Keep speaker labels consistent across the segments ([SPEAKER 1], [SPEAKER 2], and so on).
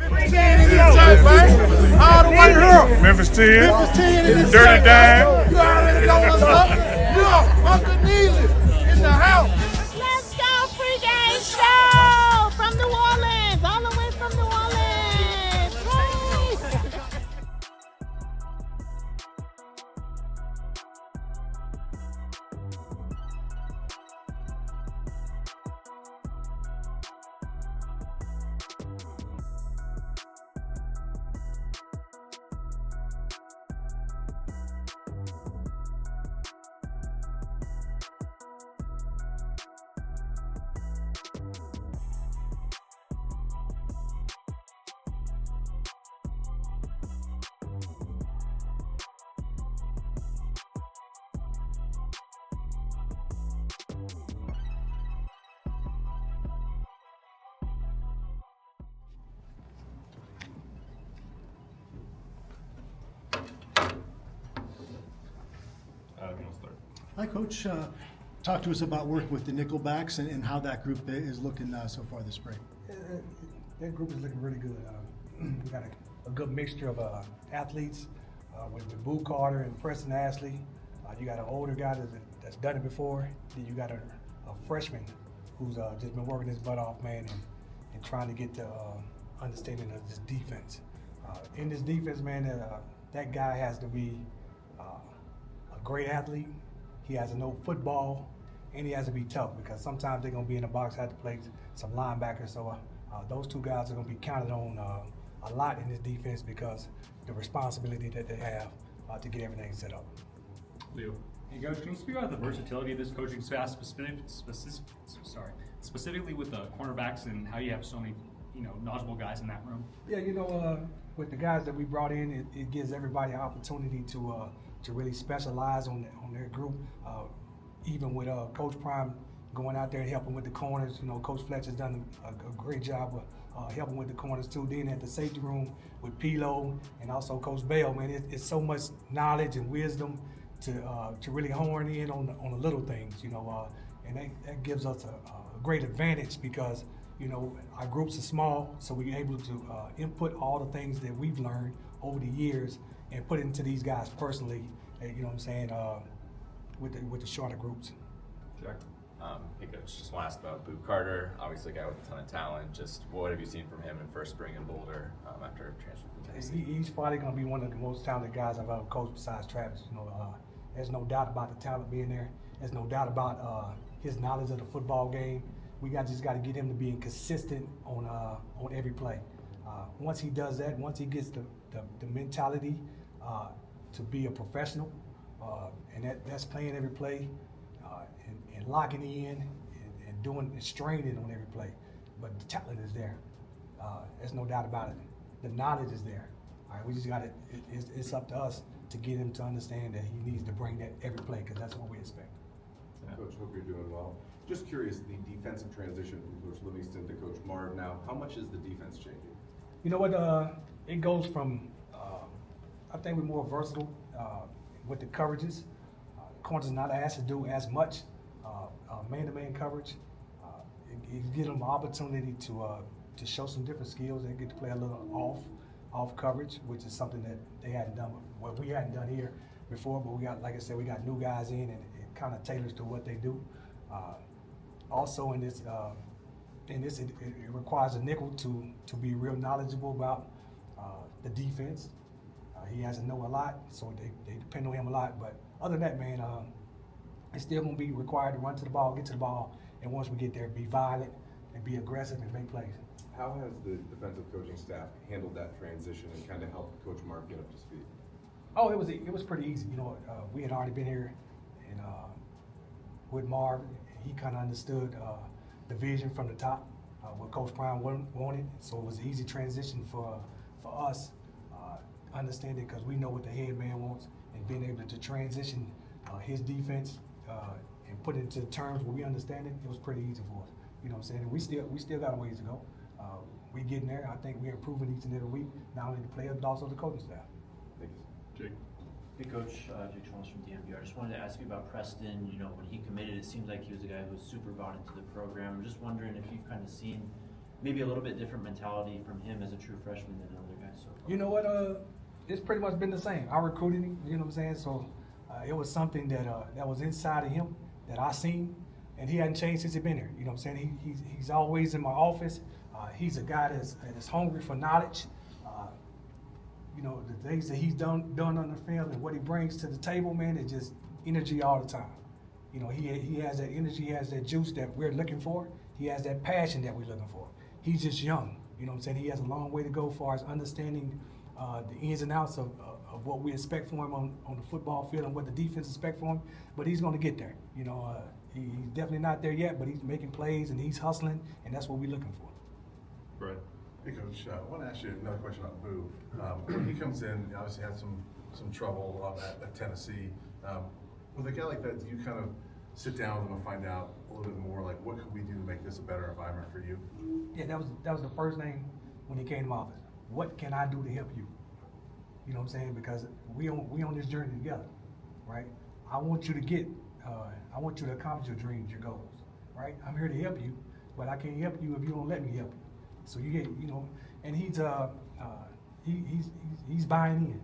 [SPEAKER 1] 10 in this joint, man. All the way here.
[SPEAKER 2] Memphis 10.
[SPEAKER 1] Memphis 10 in this
[SPEAKER 2] Dirty
[SPEAKER 1] joint,
[SPEAKER 2] Dime.
[SPEAKER 1] man. You already know what's up. Yeah, Uncle Neely in the house.
[SPEAKER 3] Let's go pregame show from New Orleans, all the way from New Orleans. Yay!
[SPEAKER 4] Hi, Coach. Talk to us about working with the Nickelbacks and how that group is looking so far this spring.
[SPEAKER 5] That group is looking really good. We got a good mixture of athletes with Boo Carter and Preston Ashley. You got an older guy that's done it before. Then you got a freshman who's just been working his butt off, man, and trying to get the understanding of this defense. In this defense, man, that guy has to be a great athlete. He has to know football, and he has to be tough because sometimes they're going to be in the box, have to play some linebackers. So those two guys are going to be counted on a lot in this defense because the responsibility that they have to get everything set up.
[SPEAKER 6] Leo. Hey, Coach, can you speak about the versatility of this coaching staff, specifically with the cornerbacks and how you have so many, knowledgeable guys in that room?
[SPEAKER 5] Yeah, with the guys that we brought in, it gives everybody an opportunity to really specialize on their group. Even with Coach Prime going out there and helping with the corners, Coach Fletcher's done a great job of helping with the corners too. Then at the safety room with Pilo and also Coach Bell, man, it's so much knowledge and wisdom to really hone in on the little things, and that gives us a great advantage because our groups are small, so we're able to input all the things that we've learned over the years and put it into these guys personally, with the shorter groups.
[SPEAKER 6] Jack?
[SPEAKER 7] Hey, Coach, just want to ask about Boo Carter, obviously a guy with a ton of talent. Just what have you seen from him in first spring in Boulder after transfer from Tennessee?
[SPEAKER 5] He's probably going to be one of the most talented guys I've ever coached besides Travis. There's no doubt about the talent being there. There's no doubt about his knowledge of the football game. We just got to get him to being consistent on every play. Once he does that, once he gets the mentality to be a professional, and that's playing every play and locking in and doing and straining on every play. But the talent is there. There's no doubt about it. The knowledge is there. All right, we just got to. It's up to us to get him to understand that he needs to bring that every play because that's what we expect.
[SPEAKER 8] Coach, hope you're doing well. Just curious, the defensive transition from Coach Livingston to Coach Marv now, how much is the defense changing?
[SPEAKER 5] You know what? It goes from, I think we're more versatile with the coverages. Corners not asked to do as much man-to-man coverage. It gives them an opportunity to show some different skills. They get to play a little off coverage, which is something that they hadn't done, well, we hadn't done here before, but we got, like I said, we got new guys in and it kind of tailors to what they do. Also in this, it requires a nickel to be real knowledgeable about the defense. He has to know a lot, so they depend on him a lot. But other than that, man, it's still going to be required to run to the ball, get to the ball, and once we get there, be violent and be aggressive and make plays.
[SPEAKER 8] How has the defensive coaching staff handled that transition and kind of helped Coach Marv get up to speed?
[SPEAKER 5] Oh, it was pretty easy. We had already been here and with Marv. He kind of understood the vision from the top, what Coach Prime wanted. So it was an easy transition for us, understanding because we know what the head man wants and being able to transition his defense and put it into terms where we understand it. It was pretty easy for us. You know what I'm saying? And we still got a ways to go. We getting there. I think we're improving each and every week, not only the players but also the coaching staff.
[SPEAKER 8] Thank you.
[SPEAKER 6] Jake.
[SPEAKER 9] Hey, Coach. Jake Charles from DMVR. I just wanted to ask you about Preston. When he committed, it seemed like he was a guy who was super bought into the program. I'm just wondering if you've kind of seen maybe a little bit different mentality from him as a true freshman than other guys so far?
[SPEAKER 5] You know what? It's pretty much been the same. I recruited him. You know what I'm saying? So it was something that was inside of him that I seen, and he hadn't changed since he's been here. You know what I'm saying? He's always in my office. He's a guy that's hungry for knowledge. You know, the things that he's done on the field and what he brings to the table, man, is just energy all the time. You know, he has that energy, he has that juice that we're looking for. He has that passion that we're looking for. He's just young. You know what I'm saying? He has a long way to go as far as understanding the ins and outs of what we expect from him on the football field and what the defense expect from him. But he's going to get there. You know, he's definitely not there yet, but he's making plays and he's hustling, and that's what we're looking for.
[SPEAKER 8] Brett.
[SPEAKER 1] Hey, Coach, I want to ask you another question on Boo. When he comes in, he obviously had some trouble at Tennessee. With a guy like that, do you kind of sit down with him and find out a little bit more, like, what could we do to make this a better environment for you?
[SPEAKER 5] Yeah, that was the first thing when he came to my office. What can I do to help you? You know what I'm saying? Because we on this journey together, right? I want you to accomplish your dreams, your goals, right? I'm here to help you, but I can't help you if you don't let me help you. So you get, you know, and he's buying in.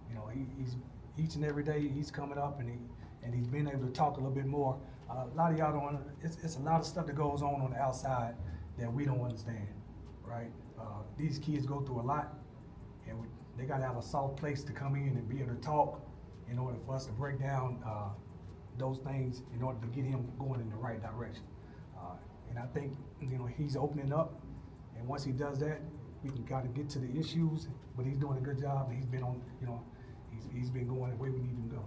[SPEAKER 5] You know, he's each and every day he's coming up and he's been able to talk a little bit more. A lot of y'all don't. It's a lot of stuff that goes on the outside that we don't understand, right? These kids go through a lot, and they got to have a soft place to come in and be able to talk in order for us to break down those things in order to get him going in the right direction. And I think, you know, he's opening up. And once he does that, we can kind of get to the issues. But he's doing a good job, and he's been on, you know, he's been going the way we need him to go.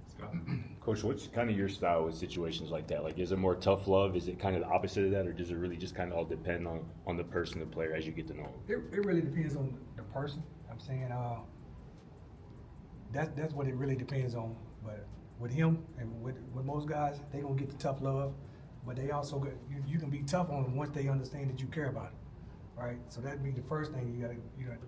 [SPEAKER 6] Scott?
[SPEAKER 2] Coach, what's kind of your style with situations like that? Like, is it more tough love? Is it kind of the opposite of that, or does it really just kind of all depend on the person, the player, as you get to know him?
[SPEAKER 5] It really depends on the person. I'm saying that's what it really depends on. But with him and with most guys, they gonna get the tough love, but they also get, you can be tough on them once they understand that you care about them. Right, so that'd be the first thing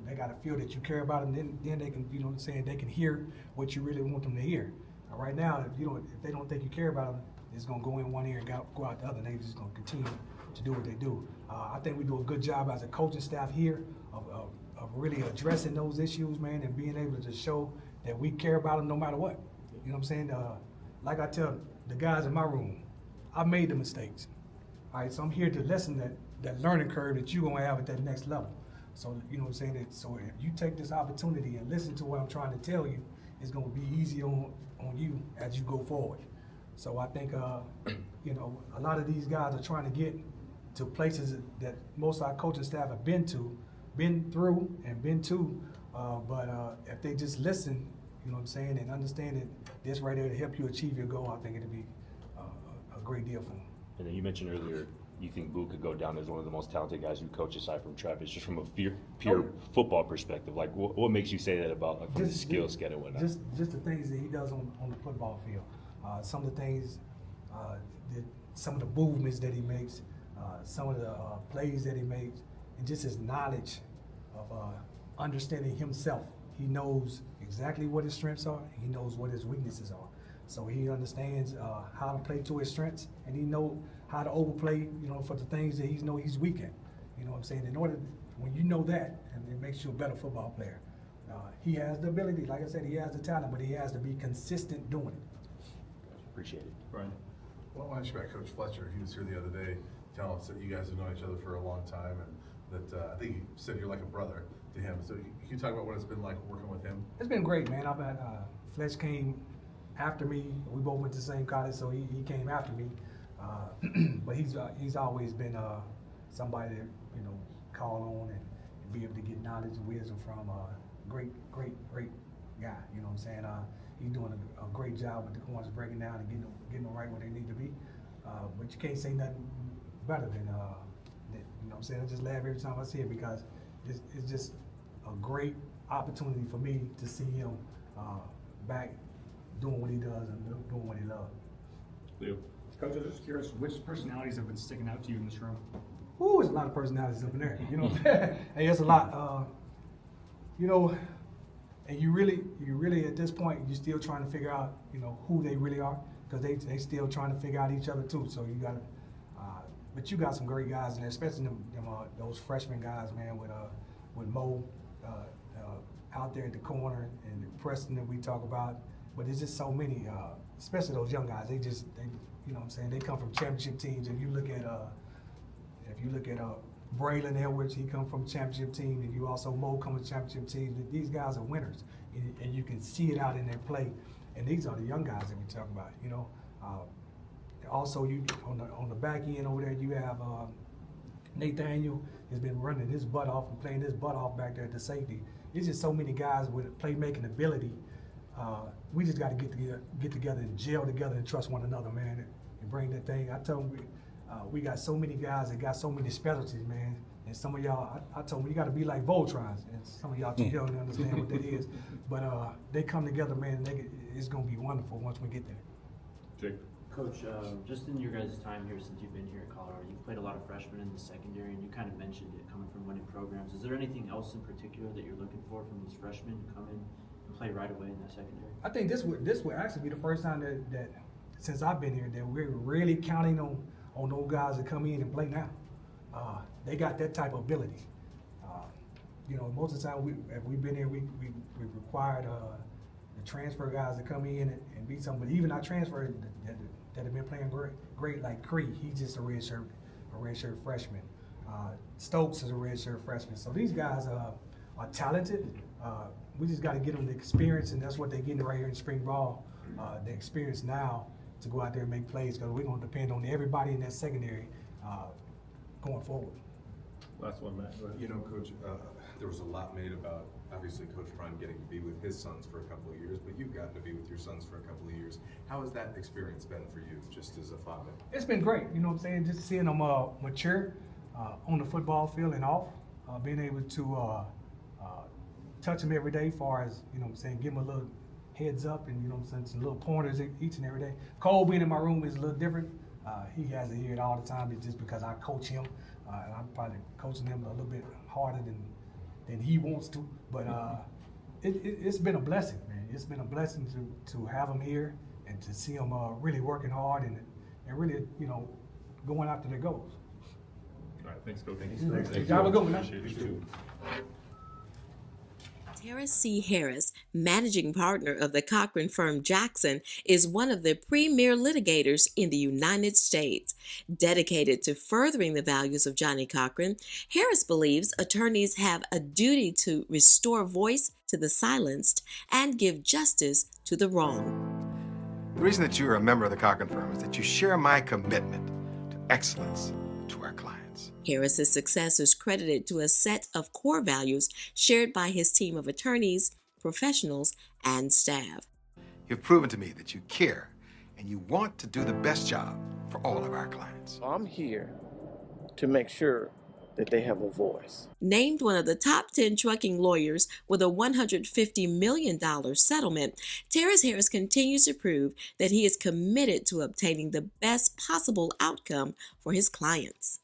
[SPEAKER 5] they gotta feel that you care about them. Then they can, you know what I'm saying, they can hear what you really want them to hear. Now, right now, if they don't think you care about them, it's gonna go in one ear and go out the other. And they just gonna continue to do what they do. I think we do a good job as a coaching staff here of really addressing those issues, man, and being able to show that we care about them no matter what. You know what I'm saying? Like I tell the guys in my room, I made the mistakes. All right, so I'm here to lessen that learning curve that you're gonna have at that next level. So, you know what I'm saying? So if you take this opportunity and listen to what I'm trying to tell you, it's gonna be easy on you as you go forward. So I think, you know, a lot of these guys are trying to get to places that most of our coaching staff have been through, but if they just listen, you know what I'm saying, and understand that this right there to help you achieve your goal, I think it'll be a great deal for them.
[SPEAKER 2] And then you mentioned earlier, you think Boo could go down as one of the most talented guys you coach aside from Travis, just from a pure football perspective. Like, what makes you say that about, like, from the skill set and whatnot?
[SPEAKER 5] Just the things that he does on the football field. Some of the things, some of the movements that he makes, some of the plays that he makes, and just his knowledge of understanding himself. He knows exactly what his strengths are. He knows what his weaknesses are. So he understands how to play to his strengths, and he knows how to overplay, you know, for the things that he's weak at. You know what I'm saying? When you know that, and it makes you a better football player. He has the ability, like I said, he has the talent, but he has to be consistent doing it.
[SPEAKER 2] Appreciate it.
[SPEAKER 6] Brian?
[SPEAKER 1] Well, I want to ask you about Coach Fletcher. He was here the other day telling us that you guys have known each other for a long time, and that I think you said you're like a brother to him. So can you talk about what it's been like working with him?
[SPEAKER 5] It's been great, man. Fletch came after me. We both went to the same college, so he came after me. But he's always been somebody to, you know, call on and be able to get knowledge and wisdom from. Great guy. You know what I'm saying? He's doing a great job with the corners breaking down and getting them right where they need to be. But you can't say nothing better than that. You know what I'm saying? I just laugh every time I see it because it's just a great opportunity for me to see him back doing what he does and doing what he loves.
[SPEAKER 6] Leo? Coach, I'm just curious, which personalities have been sticking out to you in this room?
[SPEAKER 5] Ooh, there's a lot of personalities up in there. You know what I'm saying? Hey, it's a lot. You know, and you really at this point, you're still trying to figure out, you know, who they really are, because they still trying to figure out each other too. So you got But you got some great guys in there, especially those freshman guys, man, with Mo out there at the corner and Preston that we talk about. But there's just so many, especially those young guys. They you know what I'm saying, they come from championship teams. If you look at Braylon Edwards, he come from a championship team. And you also Mo come from championship teams. These guys are winners, and you can see it out in their play. And these are the young guys that we talk about, you know. Also, you on the back end over there, you have Nathaniel has been running his butt off and playing his butt off back there at the safety. It's just so many guys with playmaking ability. We just got to get together and gel together and trust one another, man, and bring that thing. I told them we got so many guys that got so many specialties, man. And some of y'all, I told them you got to be like Voltrons, and some of y'all too young to understand what that is. But they come together, man. And it's gonna be wonderful once we get there.
[SPEAKER 2] Jake.
[SPEAKER 9] Coach, just in your guys' time here since you've been here at Colorado, you've played a lot of freshmen in the secondary, and you kind of mentioned it coming from winning programs. Is there anything else in particular that you're looking for from these freshmen to come in and play right away in that secondary?
[SPEAKER 5] I think this would actually be the first time that since I've been here that we're really counting on those guys to come in and play now. They got that type of ability. You know, most of the time if we've been here, we required the transfer guys to come in and be something. But even our transfer that have been playing great like Cree, he's just a redshirt freshman. Stokes is a redshirt freshman. So these guys are talented. We just got to get them the experience, and that's what they're getting right here in spring ball. The experience now to go out there and make plays, because we're going to depend on everybody in that secondary going forward.
[SPEAKER 2] Last one, Matt. Go ahead.
[SPEAKER 8] You know, Coach, there was a lot made about, obviously, Coach Prime getting to be with his sons for a couple of years, but you've gotten to be with your sons for a couple of years. How has that experience been for you, just as a father?
[SPEAKER 5] It's been great, you know what I'm saying, just seeing them mature on the football field and off, being able to touch them every day, as far as, you know what I'm saying, give them a little heads up and, you know what I'm saying, some little pointers each and every day. Cole being in my room is a little different. He has to hear it all the time. It's just because I coach him, and I'm probably coaching him a little bit harder than he wants to. But it's been a blessing, man. It's been a blessing to have him here and to see him really working hard and really, you know, going after their goals.
[SPEAKER 2] All right, thanks, Coach.
[SPEAKER 5] Thanks. Y'all have a good one.
[SPEAKER 2] Appreciate you too.
[SPEAKER 10] Tara C. Harris, managing partner of the Cochran firm Jackson, is one of the premier litigators in the United States. Dedicated to furthering the values of Johnny Cochran, Harris believes attorneys have a duty to restore voice to the silenced and give justice to the wronged.
[SPEAKER 11] The reason that you are a member of the Cochran firm is that you share my commitment to excellence to our clients.
[SPEAKER 10] Harris's success is credited to a set of core values shared by his team of attorneys, professionals, and staff.
[SPEAKER 11] You've proven to me that you care and you want to do the best job for all of our clients.
[SPEAKER 12] I'm here to make sure that they have a voice.
[SPEAKER 10] Named one of the top 10 trucking lawyers with a $150 million settlement, Terrace Harris continues to prove that he is committed to obtaining the best possible outcome for his clients.